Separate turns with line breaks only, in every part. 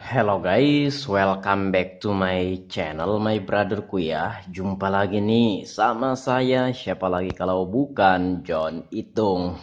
Hello guys, welcome back to my channel, my brotherku ya. Jumpa lagi nih sama saya, siapa lagi kalau bukan John Itung.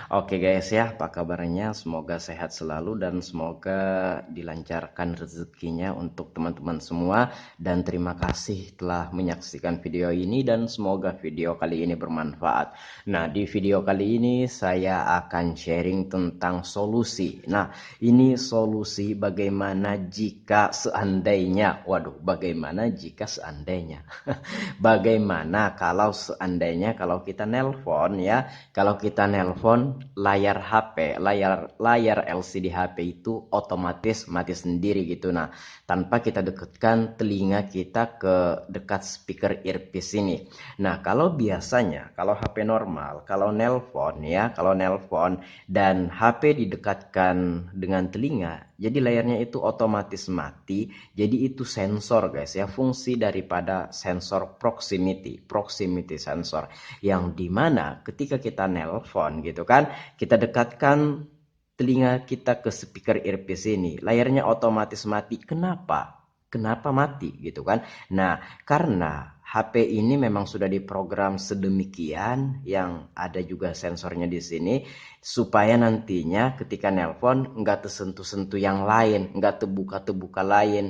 Oke guys ya, apa kabarnya? Semoga sehat selalu dan semoga dilancarkan rezekinya untuk teman-teman semua. Dan terima kasih telah menyaksikan video ini dan semoga video kali ini bermanfaat. Nah, di video kali ini saya akan sharing tentang solusi. Nah, ini solusi bagaimana jika seandainya, waduh, bagaimana jika seandainya. Bagaimana kalau seandainya kalau kita nelpon ya, kalau kita nelpon layar HP, layar LCD HP itu otomatis mati sendiri gitu. Nah, tanpa kita dekatkan telinga kita ke dekat speaker earpiece ini. Nah, kalau biasanya kalau HP normal, kalau nelpon ya, kalau nelpon dan HP didekatkan dengan telinga, jadi layarnya itu otomatis mati. Jadi itu sensor guys ya, fungsi daripada sensor proximity sensor, yang dimana ketika kita nelpon gitu kan, kita dekatkan telinga kita ke speaker earpiece ini, layarnya otomatis mati. Kenapa mati gitu kan? Nah, karena HP ini memang sudah diprogram sedemikian, yang ada juga sensornya di sini, supaya nantinya ketika nelpon nggak tersentuh-sentuh yang lain, nggak terbuka-terbuka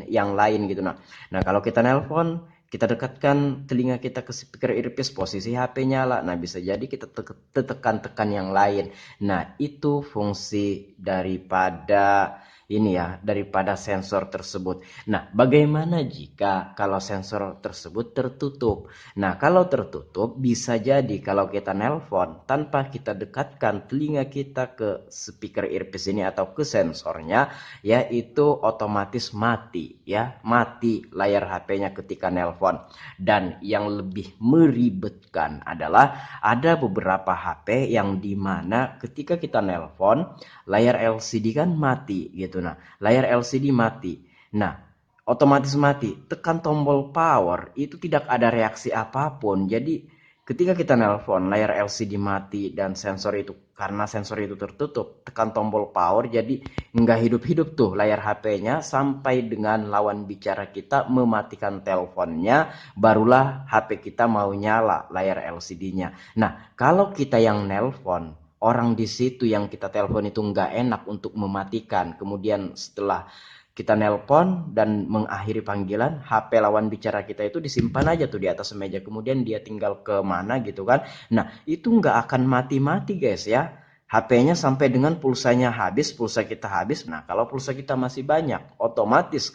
yang lain gitu. Nah, kalau kita nelpon, kita dekatkan telinga kita ke speaker earpiece, posisi HP nyala. Nah, bisa jadi kita tekan-tekan yang lain. Nah, itu fungsi daripada ini ya, daripada sensor tersebut. Nah, bagaimana jika kalau sensor tersebut tertutup? Nah, kalau tertutup bisa jadi kalau kita nelpon tanpa kita dekatkan telinga kita ke speaker earpiece ini atau ke sensornya, yaitu otomatis mati ya, mati layar HP-nya ketika nelpon. Dan yang lebih meribetkan adalah ada beberapa HP yang dimana ketika kita nelpon layar LCD kan mati gitu. Nah, layar LCD mati. Nah, otomatis mati. Tekan tombol power itu tidak ada reaksi apapun. Jadi ketika kita nelpon layar LCD mati dan sensor itu, karena sensor itu tertutup, tekan tombol power, jadi nggak hidup-hidup tuh layar HP-nya sampai dengan lawan bicara kita mematikan teleponnya, barulah HP kita mau nyala layar LCD-nya. Nah, kalau kita yang nelpon, orang di situ yang kita telepon itu nggak enak untuk mematikan. Kemudian setelah kita nelpon dan mengakhiri panggilan, HP lawan bicara kita itu disimpan aja tuh di atas meja. Kemudian dia tinggal ke mana gitu kan. Nah, itu nggak akan mati-mati guys ya. HP-nya sampai dengan pulsanya habis, pulsa kita habis. Nah, kalau pulsa kita masih banyak, otomatis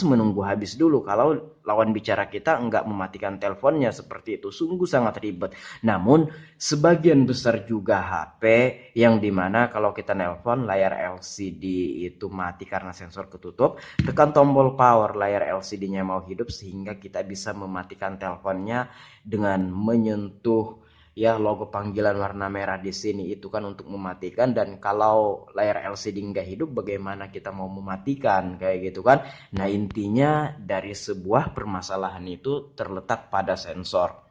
menunggu habis dulu. Kalau lawan bicara kita nggak mematikan teleponnya seperti itu, sungguh sangat ribet. Namun, sebagian besar juga HP yang dimana kalau kita nelpon layar LCD itu mati karena sensor ketutup, tekan tombol power, layar LCD-nya mau hidup sehingga kita bisa mematikan teleponnya dengan menyentuh ya logo panggilan warna merah di sini, itu kan untuk mematikan. Dan kalau layar LCD nggak hidup, bagaimana kita mau mematikan kayak gitu kan. Nah, intinya dari sebuah permasalahan itu terletak pada sensor.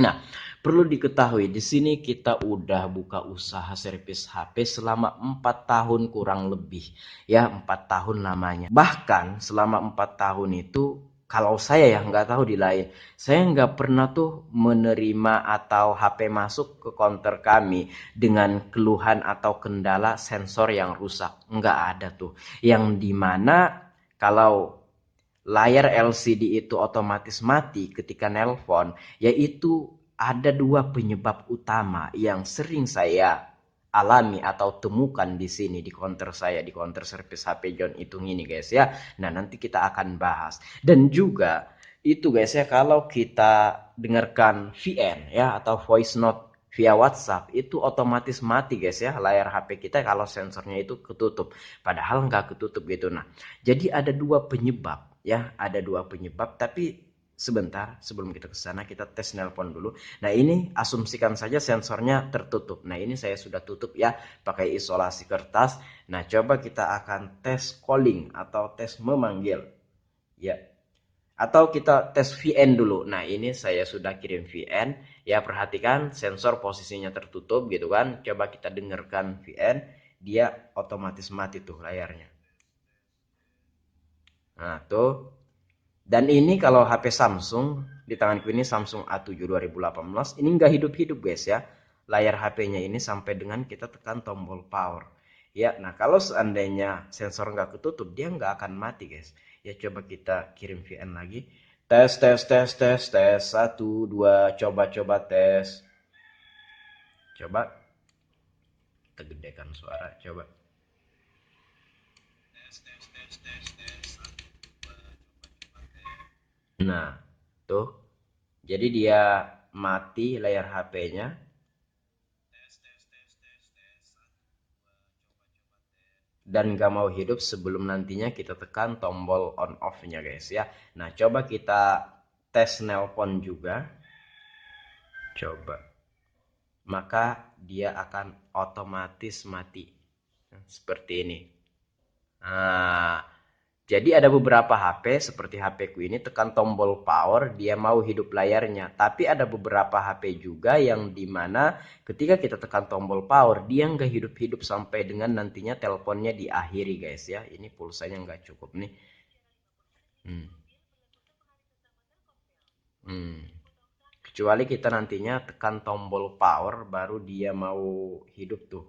Nah, perlu diketahui di sini kita udah buka usaha servis HP selama 4 tahun kurang lebih. Ya, 4 tahun lamanya. Bahkan selama 4 tahun itu, kalau saya ya nggak tahu di lain, saya nggak pernah tuh menerima atau HP masuk ke counter kami dengan keluhan atau kendala sensor yang rusak. Nggak ada tuh. Yang dimana kalau layar LCD itu otomatis mati ketika nelpon, yaitu ada dua penyebab utama yang sering saya alami atau temukan di sini di counter saya, di counter service HP John Itung ini guys ya. Nah, nanti kita akan bahas. Dan juga itu guys ya, kalau kita dengarkan VN ya atau voice note via WhatsApp, itu otomatis mati guys ya layar HP kita kalau sensornya itu ketutup, padahal nggak ketutup gitu. Nah, jadi ada dua penyebab ya, ada dua penyebab. Tapi sebentar sebelum kita ke sana, kita tes nelpon dulu. Nah, ini asumsikan saja sensornya tertutup. Nah, ini saya sudah tutup ya pakai isolasi kertas. Nah, coba kita akan tes calling atau tes memanggil ya, atau kita tes VN dulu. Nah, ini saya sudah kirim VN ya, perhatikan sensor posisinya tertutup gitu kan. Coba kita dengarkan VN, dia otomatis mati tuh layarnya. Nah, tuh. Dan ini kalau HP Samsung, di tanganku ini Samsung A7 2018, ini nggak hidup-hidup guys ya. Layar HP-nya ini sampai dengan kita tekan tombol power. Ya, nah kalau seandainya sensor nggak ketutup, dia nggak akan mati guys. Ya coba kita kirim VN lagi. Tes, tes, tes, tes, tes. Satu, dua, coba-coba tes. Coba kita gedekan suara, coba. Nah, tuh. Jadi dia mati layar HP-nya. Dan gak mau hidup sebelum nantinya kita tekan tombol on off-nya guys ya. Nah, coba kita tes nelpon juga. Coba. Maka dia akan otomatis mati. Seperti ini. Nah, jadi ada beberapa HP seperti HP ku ini tekan tombol power dia mau hidup layarnya. Tapi ada beberapa HP juga yang dimana ketika kita tekan tombol power dia nggak hidup-hidup sampai dengan nantinya teleponnya diakhiri guys ya. Ini pulsanya nggak cukup nih. Hmm. Hmm. Kecuali kita nantinya tekan tombol power baru dia mau hidup tuh.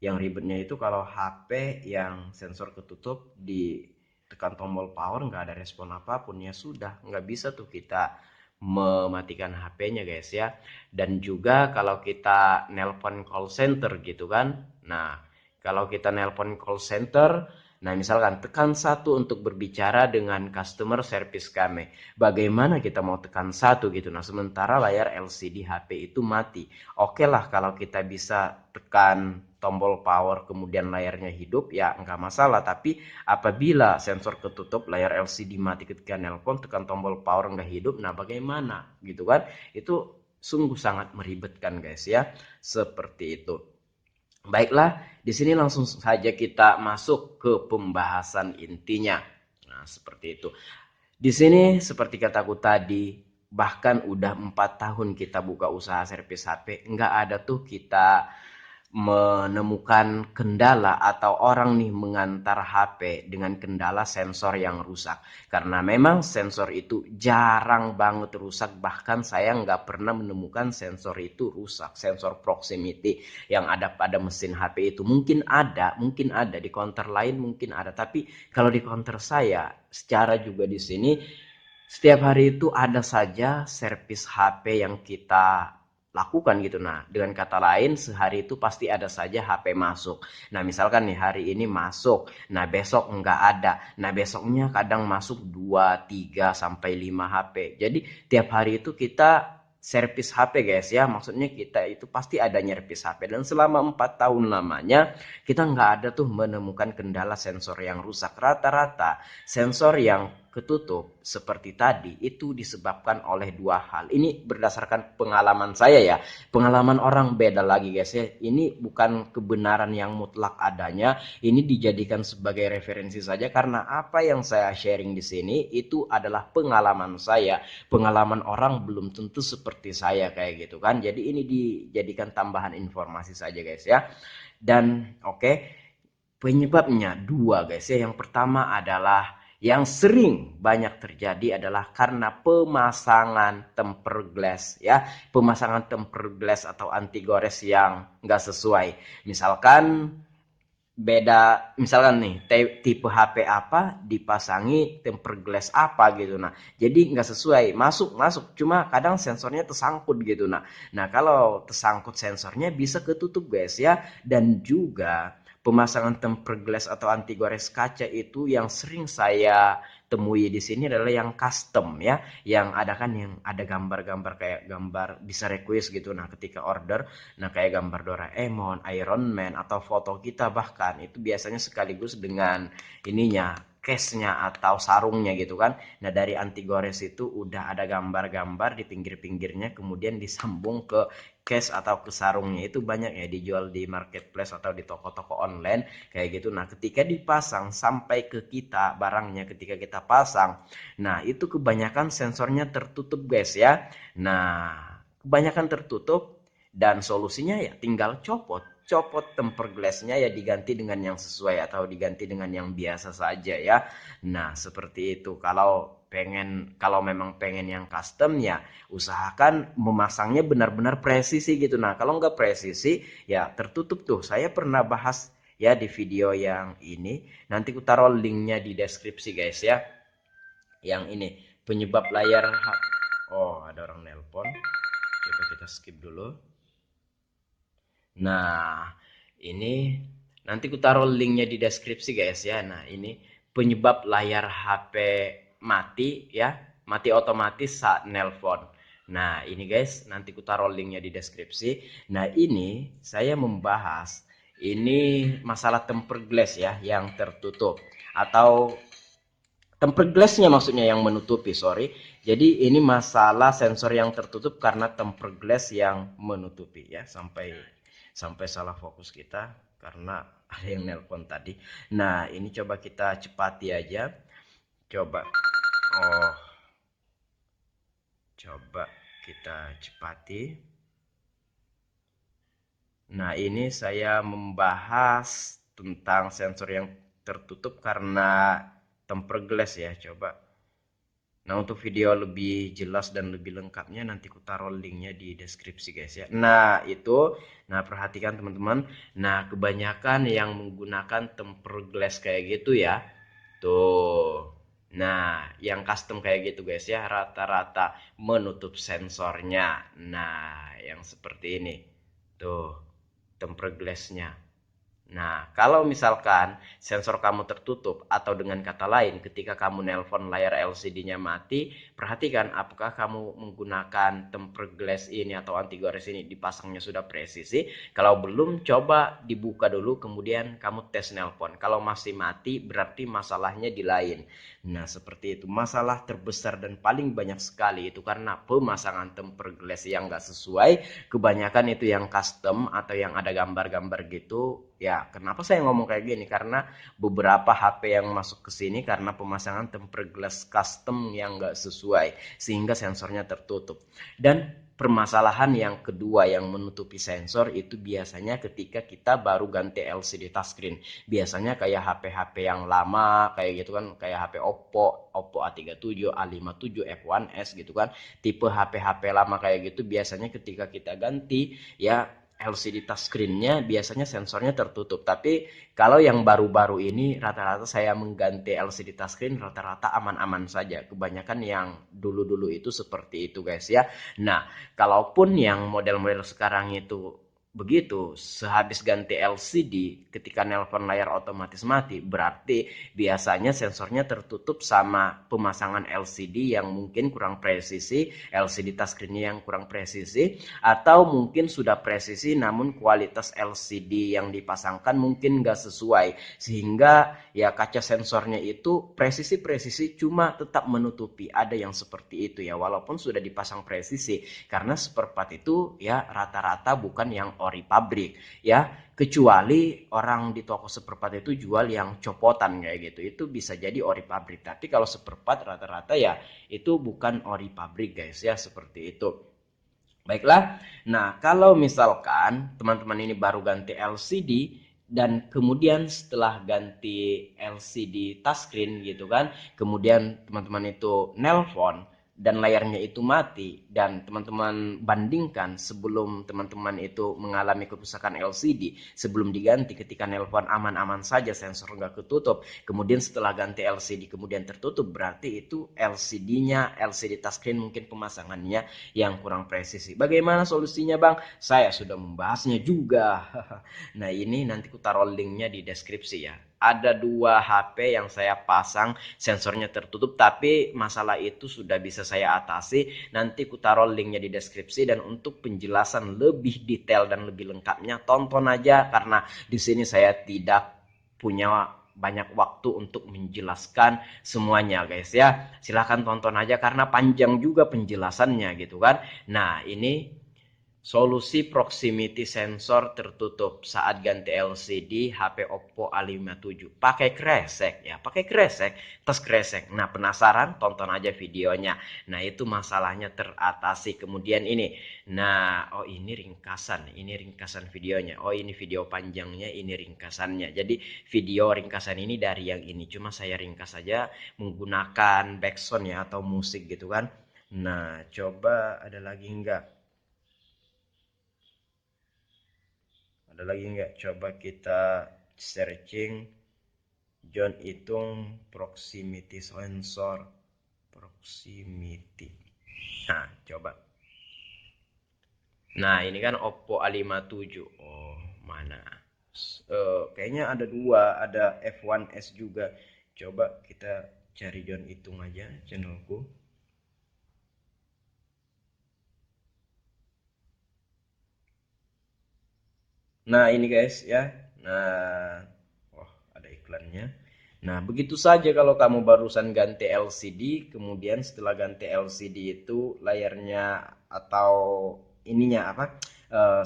Yang ribetnya itu kalau HP yang sensor ketutup di tekan tombol power nggak ada respon apapun ya sudah nggak bisa tuh kita mematikan HP-nya guys ya. Dan juga kalau kita nelpon call center gitu kan. Nah, kalau kita nelpon call center, nah misalkan tekan satu untuk berbicara dengan customer service kami. Bagaimana kita mau tekan satu gitu. Nah, sementara layar LCD HP itu mati. Oke lah kalau kita bisa tekan tombol power kemudian layarnya hidup ya nggak masalah, tapi apabila sensor ketutup layar LCD mati ketika nelpon tekan tombol power nggak hidup, nah bagaimana gitu kan, itu sungguh sangat meribetkan guys ya, seperti itu. Baiklah, di sini langsung saja kita masuk ke pembahasan intinya. Nah, seperti itu. Di sini seperti kataku tadi, bahkan udah 4 tahun kita buka usaha servis HP, nggak ada tuh kita menemukan kendala atau orang nih mengantar HP dengan kendala sensor yang rusak. Karena memang sensor itu jarang banget rusak, bahkan saya nggak pernah menemukan sensor itu rusak. Sensor proximity yang ada pada mesin HP itu mungkin ada di counter lain mungkin ada, tapi kalau di counter saya secara juga di sini setiap hari itu ada saja servis HP yang kita lakukan gitu. Nah, dengan kata lain sehari itu pasti ada saja HP masuk. Nah, misalkan nih hari ini masuk, nah besok enggak ada. Nah, besoknya kadang masuk 2, 3 sampai 5 HP. Jadi tiap hari itu kita servis HP guys ya. Maksudnya kita itu pasti ada nyervis HP dan selama 4 tahun lamanya kita nggak ada tuh menemukan kendala sensor yang rusak. Rata-rata sensor yang ketutup seperti tadi itu disebabkan oleh dua hal. Ini berdasarkan pengalaman saya ya. Pengalaman orang beda lagi guys ya. Ini bukan kebenaran yang mutlak adanya. Ini dijadikan sebagai referensi saja karena apa yang saya sharing di sini itu adalah pengalaman saya. Pengalaman orang belum tentu seperti saya kayak gitu kan. Jadi ini dijadikan tambahan informasi saja guys ya. Dan oke, penyebabnya dua guys ya. Yang pertama adalah yang sering banyak terjadi adalah karena pemasangan tempered glass ya. Pemasangan tempered glass atau anti gores yang nggak sesuai. Misalkan beda, misalkan nih tipe HP apa dipasangi tempered glass apa gitu. Nah, jadi nggak sesuai. Masuk masuk cuma kadang sensornya tersangkut gitu. Nah kalau tersangkut sensornya bisa ketutup guys ya. Dan juga pemasangan tempered glass atau anti gores kaca itu yang sering saya temui di sini adalah yang custom ya, yang ada kan yang ada gambar-gambar kayak gambar bisa request gitu. Nah, ketika order, nah kayak gambar Doraemon, Iron Man atau foto kita bahkan itu biasanya sekaligus dengan ininya, case-nya atau sarungnya gitu kan. Nah, dari anti gores itu udah ada gambar-gambar di pinggir-pinggirnya kemudian disambung ke case atau ke sarungnya. Itu banyak ya dijual di marketplace atau di toko-toko online kayak gitu. Nah, ketika dipasang sampai ke kita barangnya ketika kita pasang, nah itu kebanyakan sensornya tertutup guys ya. Nah, kebanyakan tertutup dan solusinya ya tinggal copot. copot tempered glassnya ya diganti dengan yang sesuai atau diganti dengan yang biasa saja ya. Nah, seperti itu. Kalau memang pengen yang custom ya usahakan memasangnya benar-benar presisi gitu. Nah, kalau nggak presisi ya tertutup tuh. Saya pernah bahas ya di video yang ini. Nanti ku taruh linknya di deskripsi guys ya. Yang ini penyebab layar oh, ada orang nelpon. Coba kita skip dulu. Nah, ini nanti ku taruh linknya di deskripsi guys ya. Nah, ini penyebab layar HP mati ya, mati otomatis saat nelpon. Nah, ini guys, nanti ku taruh linknya di deskripsi. Nah, ini saya membahas ini masalah tempered glass ya yang tertutup atau tempered glassnya maksudnya yang menutupi, sorry. Jadi ini masalah sensor yang tertutup karena tempered glass yang menutupi ya. Sampai salah fokus kita karena ada yang nelpon tadi. Nah, ini coba kita cepati aja. Coba kita cepati. Nah, ini saya membahas tentang sensor yang tertutup karena tempered glass ya, coba. Nah, untuk video lebih jelas dan lebih lengkapnya nanti ku taruh linknya di deskripsi guys ya. Nah, itu. Nah, perhatikan teman-teman. Nah, kebanyakan yang menggunakan tempered glass kayak gitu ya. Tuh. Nah, yang custom kayak gitu guys ya, rata-rata menutup sensornya. Nah, yang seperti ini. Tuh, tempered glassnya. Nah, kalau misalkan sensor kamu tertutup atau dengan kata lain ketika kamu nelpon layar LCD-nya mati, perhatikan apakah kamu menggunakan tempered glass ini atau anti gores ini dipasangnya sudah presisi. Kalau belum, coba dibuka dulu kemudian kamu tes nelpon. Kalau masih mati berarti masalahnya di lain. Nah, seperti itu. Masalah terbesar dan paling banyak sekali itu karena pemasangan tempered glass yang nggak sesuai. Kebanyakan itu yang custom atau yang ada gambar-gambar gitu. Ya, kenapa saya ngomong kayak gini? Karena beberapa HP yang masuk ke sini karena pemasangan tempered glass custom yang nggak sesuai, sehingga sensornya tertutup. Dan permasalahan yang kedua yang menutupi sensor itu biasanya ketika kita baru ganti LCD touchscreen. Biasanya kayak HP-HP yang lama, kayak gitu kan, kayak HP Oppo A37, A57, F1S gitu kan. Tipe HP-HP lama kayak gitu biasanya ketika kita ganti ya LCD touchscreen-nya biasanya sensornya tertutup. Tapi kalau yang baru-baru ini rata-rata saya mengganti LCD touchscreen rata-rata aman-aman saja. Kebanyakan yang dulu-dulu itu seperti itu guys ya. Nah, kalaupun yang model-model sekarang itu begitu, sehabis ganti LCD ketika nelpon layar otomatis mati, berarti biasanya sensornya tertutup sama pemasangan LCD yang mungkin kurang presisi, LCD touchscreen-nya yang kurang presisi, atau mungkin sudah presisi namun kualitas LCD yang dipasangkan mungkin nggak sesuai, sehingga ya kaca sensornya itu presisi cuma tetap menutupi. Ada yang seperti itu ya, walaupun sudah dipasang presisi, karena spare part itu ya rata-rata bukan yang ori pabrik ya, kecuali orang di toko spare part itu jual yang copotan kayak gitu, itu bisa jadi ori pabrik. Tapi kalau spare part rata-rata ya itu bukan ori pabrik guys ya, seperti itu. Baiklah, nah kalau misalkan teman-teman ini baru ganti LCD dan kemudian setelah ganti LCD touchscreen gitu kan, kemudian teman-teman itu nelpon dan layarnya itu mati, dan teman-teman bandingkan sebelum teman-teman itu mengalami kerusakan LCD, sebelum diganti ketika nelpon aman-aman saja, sensor nggak ketutup, kemudian setelah ganti LCD kemudian tertutup, berarti itu LCD-nya, LCD touchscreen mungkin pemasangannya yang kurang presisi. Bagaimana solusinya Bang? Saya sudah membahasnya juga. Nah, ini nanti ku taruh linknya di deskripsi ya. Ada 2 HP yang saya pasang sensornya tertutup, tapi masalah itu sudah bisa saya atasi. Nanti ku taruh linknya di deskripsi, dan untuk penjelasan lebih detail dan lebih lengkapnya tonton aja, karena di sini saya tidak punya banyak waktu untuk menjelaskan semuanya guys ya. Silahkan tonton aja karena panjang juga penjelasannya gitu kan. Nah, ini Solusi proximity sensor tertutup saat ganti LCD HP Oppo A57. Pakai kresek ya, pakai kresek, tes kresek. Nah, penasaran? Tonton aja videonya. Nah, itu masalahnya teratasi. Kemudian ini. Nah, oh ini ringkasan videonya. Oh, ini video panjangnya, ini ringkasannya. Jadi, video ringkasan ini dari yang ini. Cuma saya ringkas saja menggunakan backsound ya atau musik gitu kan. Nah, coba ada lagi enggak? Ada lagi nggak? Coba kita searching John Itung proximity sensor. Proximity. Nah, coba. Nah, ini kan Oppo A57. Oh, mana? Kayaknya ada dua, ada F1S juga. Coba kita cari John Itung aja channelku. Nah, ini guys ya. Nah, oh, ada iklannya. Nah, begitu saja kalau kamu barusan ganti LCD, kemudian setelah ganti LCD itu layarnya atau ininya apa?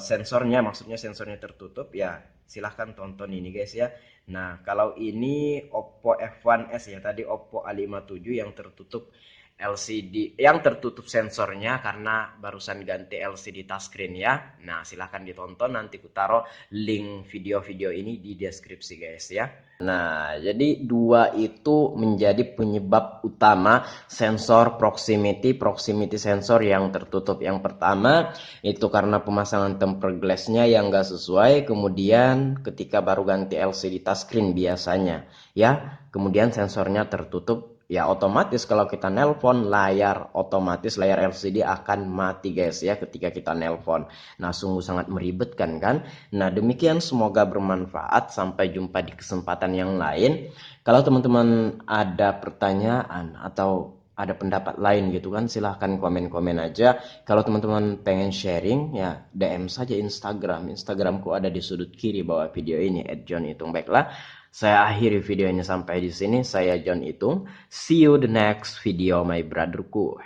Sensornya, maksudnya sensornya tertutup ya. Silahkan tonton ini guys ya. Nah, kalau ini Oppo F1S ya, tadi Oppo A57 yang tertutup LCD yang tertutup sensornya karena barusan ganti LCD touchscreen ya. Nah, silahkan ditonton, nanti ku taruh link video-video ini di deskripsi guys ya. Nah, jadi dua itu menjadi penyebab utama sensor proximity sensor yang tertutup. Yang pertama itu karena pemasangan tempered glassnya yang enggak sesuai, kemudian ketika baru ganti LCD touchscreen biasanya ya, kemudian sensornya tertutup. Ya otomatis kalau kita nelpon otomatis layar LCD akan mati guys ya ketika kita nelpon. Nah, sungguh sangat meribetkan kan. Nah, demikian semoga bermanfaat. Sampai jumpa di kesempatan yang lain. Kalau teman-teman ada pertanyaan atau ada pendapat lain gitu kan, silahkan komen-komen aja. Kalau teman-teman pengen sharing ya DM saja Instagramku ada di sudut kiri bawah video ini @johnitung. Baiklah, saya akhiri videonya sampai di sini. Saya John Itung. See you the next video my brotherku.